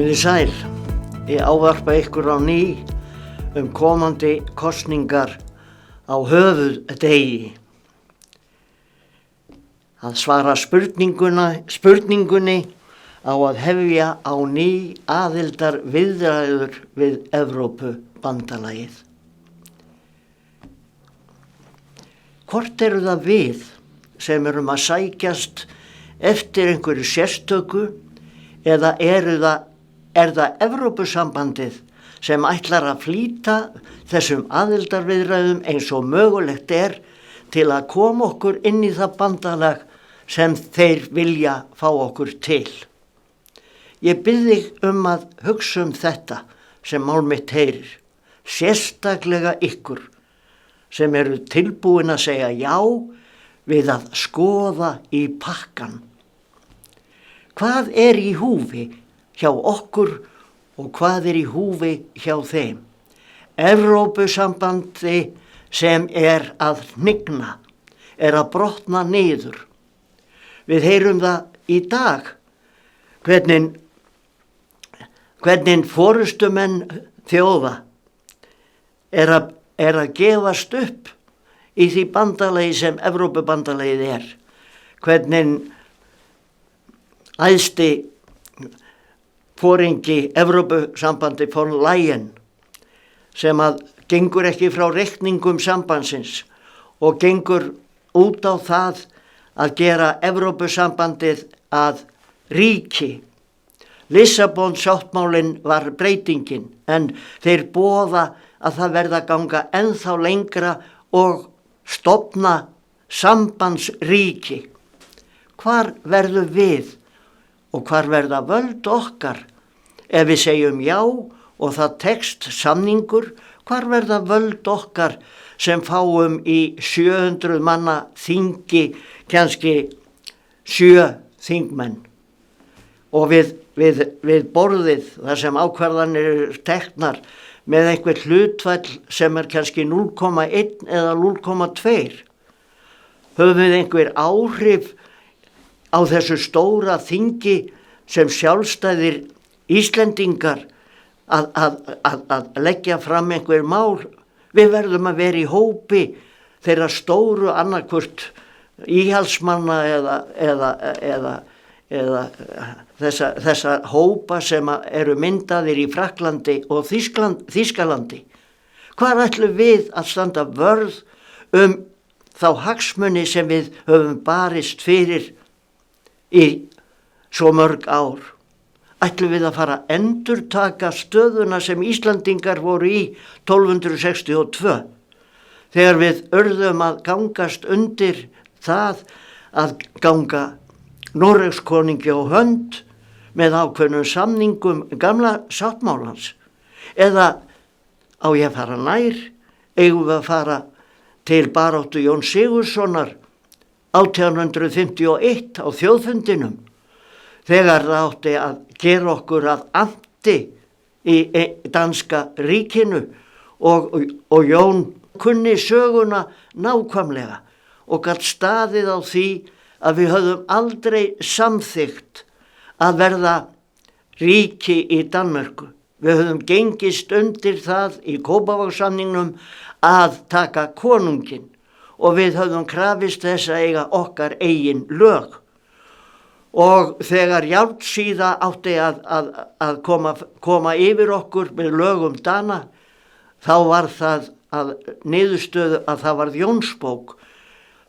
Komiði sæl, ég ávarpa ykkur á ný komandi kosningar á höfuðdegi. Að svara spurningunni á að hefja á ný aðildar viðræður við Evrópubandalagið. Hvort eru það við sem erum að sækjast eftir einhverju sérstöku eða er það Evrópusambandið sem ætlar að flýta þessum aðildarviðræðum eins og mögulegt er til að koma okkur inn í það bandalag sem þeir vilja fá okkur til. Ég bið þig að hugsa þetta sem mál mitt heyrir, sérstaklega ykkur sem eru tilbúin að segja já við að skoða í pakkan. Hvað er í húfi hjá okkur og hvað er í húfi hjá þeim? Evrópusambandi sem er að hnigna, er að brotna niður. Við heyrum það í dag, hvernig forystumenn þjóða er að gefast upp í því bandalagi sem Evrópubandalagið er. Hvernig æðsti foringi Evrópusambandi von Leyen sem að gengur ekki frá reikningum sambandsins og gengur út á það að gera Evrópusambandið að ríki. Lissabon-sáttmálinn var breytingin en þeir boða að það verða að ganga ennþá lengra og stofna sambandsríki. Hvar verðum við og hvar verða völd okkar ef við segjum já og það tekst samningur? Hvar verða völd okkar sem fáum í 700 manna þingi kannski 7 þingmenn og við borðið þar sem ákvarðanir eru teknar með einhver hlutfall sem er kannski 0,1 eða 0,2. Höfum við einhver áhrif á þessu stóra þingi sem sjálfstæðir Íslendingar að leggja fram einhver mál? Við verðum að vera í hópi þeirra stóru annarkvort íhaldsmanna eða þessa hópa sem eru myndaðir í Frakklandi og Þýskalandi. Hvar ætlum við að standa vörð þá hagsmuni sem við höfum barist fyrir í svo mörg ár? Ætlum við að fara að endurtaka stöðuna sem Íslandingar voru í 1262 þegar við urðum að gangast undir það að ganga Noregskonungi á hönd með ákveðnum samningum gamla sáttmálans? Eða á ég að fara nær? Eigum við að fara til baráttu Jón Sigurðssonar 1851 á þjóðfundinum þegar það átti að gera okkur að amti í danska ríkinu og Jón kunni söguna nákvæmlega og gat staðið á því að við höfðum aldrei samþykkt að verða ríki í Danmörku. Við höfðum gengist undir það í Kópavogssamningnum að taka konunginn og við höfðum krafist þess að eiga okkar eigin lög. Og þegar Járnsíða átti að koma yfir okkur með lögum Dana, þá var það að niðurstöðu að það varð Jónsbók.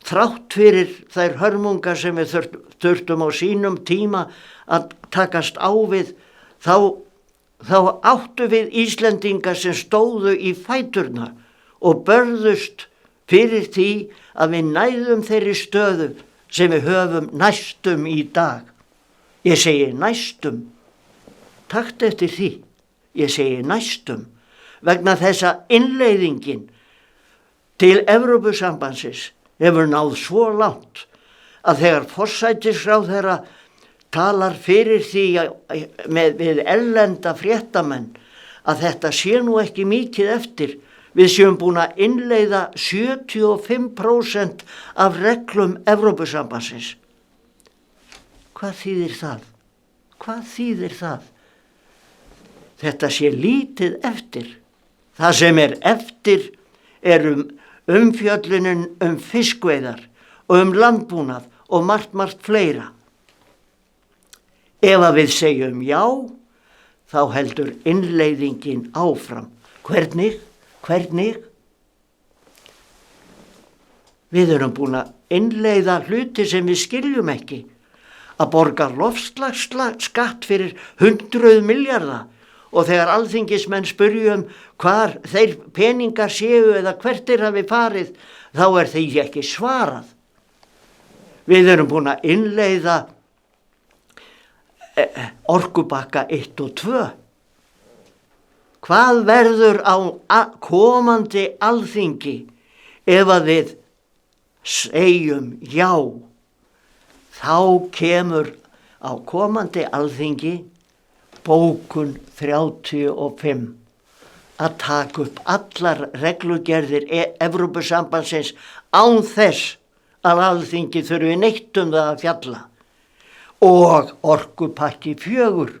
Þrátt fyrir þær hörmungar sem við þurftum á sínum tíma að takast á við, þá áttu við Íslendingar sem stóðu í fæturna og börðust fyrir því að við næðum þeirri stöðu sem við höfum næstum í dag. Ég segi næstum, takt eftir því, ég segi næstum, vegna þess að innleiðingin til Evrópusambandsins hefur náð svo langt að þegar forsætisráðherra talar fyrir því við erlenda fréttamenn að þetta sé nú ekki mikið eftir, við séum búin að innleiða 75% af reglum Evrópusambandsins. Hvað þýðir það? Hvað þýðir það? þetta sé lítið eftir. Það sem eftir umfjöllunin fiskveiðar og landbúnað og margt fleira. Ef að við segjum já, þá heldur innleiðingin áfram. Hvernig? Við erum búin að innleiða hluti sem við skiljum ekki. Að borga loftslagsskatt fyrir 100 milljarða og þegar alþingismenn spyrjum hvar þeir peningar séu eða hvert hafi farið, þá því ekki svarað. Við erum búin að innleiða orkubakka 1 og 2. Hvað verður á komandi alþingi ef að við segjum já? Þá kemur á komandi alþingi bókun 35 að taka upp allar reglugerðir Evrópusambandsins án þess að alþingi þurfi neitt það að fjalla. Og orkupakki 4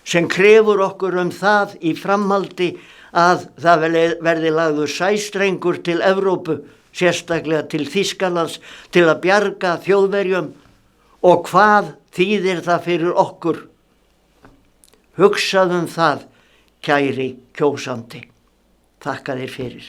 sem krefur okkur það í framhaldi að það verði lagður sæstrengur til Evrópu, sérstaklega til Þýskalands, til að bjarga Þjóðverjum. Og hvað þýðir það fyrir okkur? Hugsaðum það, kæri kjósandi. Þakka þér fyrir.